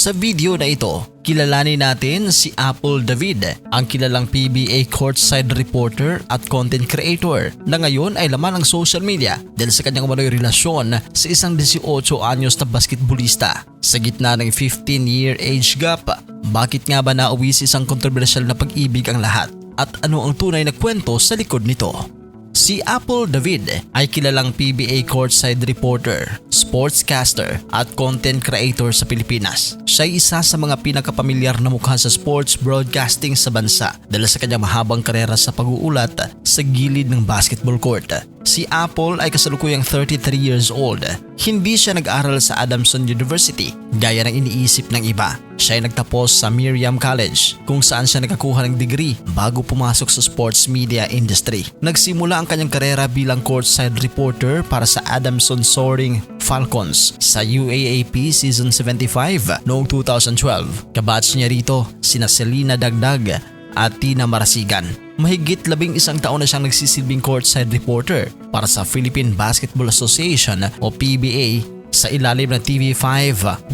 Sa video na ito, kilalanin natin si Apple David, ang kilalang PBA courtside reporter at content creator na ngayon ay laman ng social media dahil sa kanyang umano'y relasyon sa isang 18 anyos na basketballista. Sa gitna ng 15-year age gap, bakit nga ba nauwi sa isang kontrobersyal na pag-ibig ang lahat? At ano ang tunay na kwento sa likod nito? Si Apple David ay kilalang PBA courtside reporter, sportscaster at content creator sa Pilipinas. Siya ay isa sa mga pinakapamilyar na mukha sa sports broadcasting sa bansa dahil sa kanyang mahabang karera sa pag-uulat sa gilid ng basketball court. Si Apple ay kasalukuyang 33 years old. Hindi siya nag-aral sa Adamson University gaya ng iniisip ng iba. Siya ay nagtapos sa Miriam College kung saan siya nakakuha ng degree bago pumasok sa sports media industry. Nagsimula ang kanyang karera bilang courtside reporter para sa Adamson Soaring Falcons sa UAAP Season 75 noong 2012. Kabatch niya rito sina Selena Dagdag at Tina Marasigan. Mahigit 11 taon na siyang nagsisilbing courtside reporter para sa Philippine Basketball Association o PBA sa ilalim ng TV5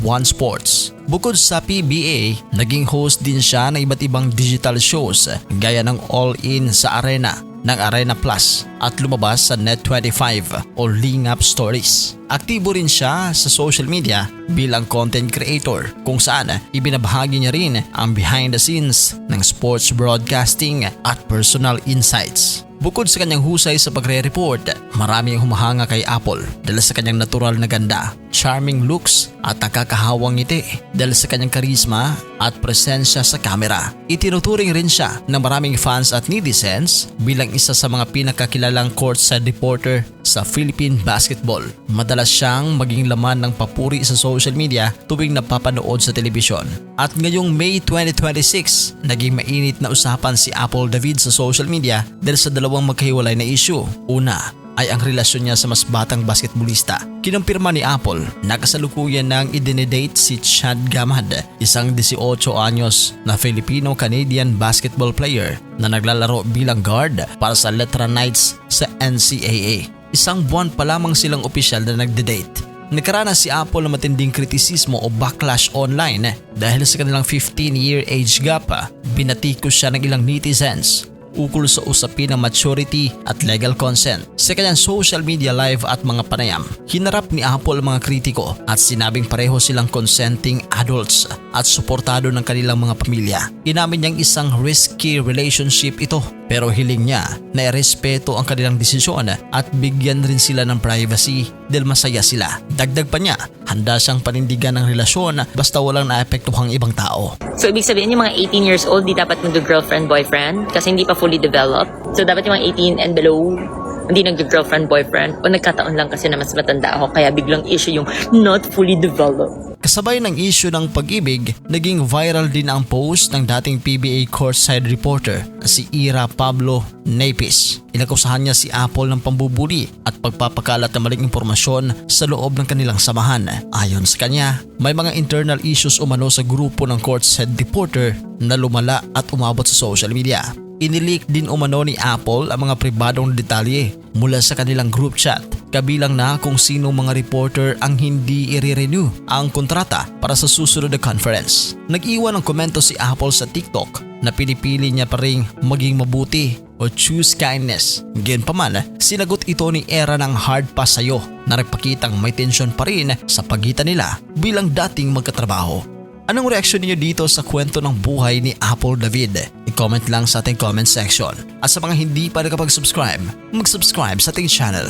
One Sports. Bukod sa PBA, naging host din siya ng iba't ibang digital shows gaya ng All In sa Arena ng Arena Plus at lumabas sa Net25 o Lingap Stories. Aktibo rin siya sa social media bilang content creator kung saan ibinabahagi niya rin ang behind the scenes ng sports broadcasting at personal insights. Bukod sa kanyang husay sa pagre-report, marami ang humahanga kay Apple dahil sa kanyang natural na ganda, charming looks at nakakahawang ngiti dahil sa kanyang karisma at presensya sa kamera. Itinuturing rin siya ng maraming fans at netizens bilang isa sa mga pinakakilalang courtside reporter sa Philippine basketball. Madalas siyang maging laman ng papuri sa social media tuwing napapanood sa telebisyon. At ngayong May 2026, naging mainit na usapan si Apple David sa social media dahil sa dalawang magkahiwalay na issue. Una ay ang relasyon niya sa mas batang basketballista. Kinumpirma ni Apple na kasalukuyan nang idinedate si Chad Gamad, isang 18 anyos na Filipino-Canadian basketball player na naglalaro bilang guard para sa Letra Knights sa NCAA. Isang buwan pa lamang silang opisyal na nagde-date. Nagkaranas si Apple ng matinding kritisismo o backlash online dahil sa kanilang 15-year age gap. Binatikos siya ng ilang netizens ukol sa usapin ng maturity at legal consent. Sa kanyang social media live at mga panayam, hinarap ni Apple ang mga kritiko at sinabing pareho silang consenting adults at suportado ng kanilang mga pamilya. Inamin niyang isang risky relationship ito pero hiling niya na irespeto ang kanilang desisyon at bigyan rin sila ng privacy dahil masaya sila. Dagdag pa niya, handa siyang panindigan ng relasyon basta walang naapektuhang ibang tao. So, ibig sabihin yung mga 18 years old, di dapat mag-girlfriend-boyfriend kasi hindi pa fully developed. So, dapat yung mga 18 and below, hindi nag-girlfriend-boyfriend o nagkataon lang kasi na mas matanda ako kaya biglang issue yung not fully developed. Kasabay ng issue ng pag-ibig, naging viral din ang post ng dating PBA courtside reporter na si Ira Pablo Napis. Inakusahan niya si Apple ng pambubuli at pagpapakalat ng maling impormasyon sa loob ng kanilang samahan. Ayon sa kanya, may mga internal issues umano sa grupo ng courtside reporter na lumala at umabot sa social media. Inileak din umano ni Apple ang mga pribadong detalye mula sa kanilang group chat, kabilang na kung sino mga reporter ang hindi i-renew ang kontrata para sa susunod na conference. Nag-iwan ng komento si Apple sa TikTok na pinipili niya pa ring maging mabuti o choose kindness. Gayunpaman, sinagot ito ni Era ng hard pass sa'yo na nagpakitang may tensyon pa rin sa pagitan nila bilang dating magkatrabaho. Anong reaksyon niyo dito sa kwento ng buhay ni Apple David? I-comment lang sa ating comment section. At sa mga hindi pa nakapag-subscribe, mag-subscribe sa ating channel.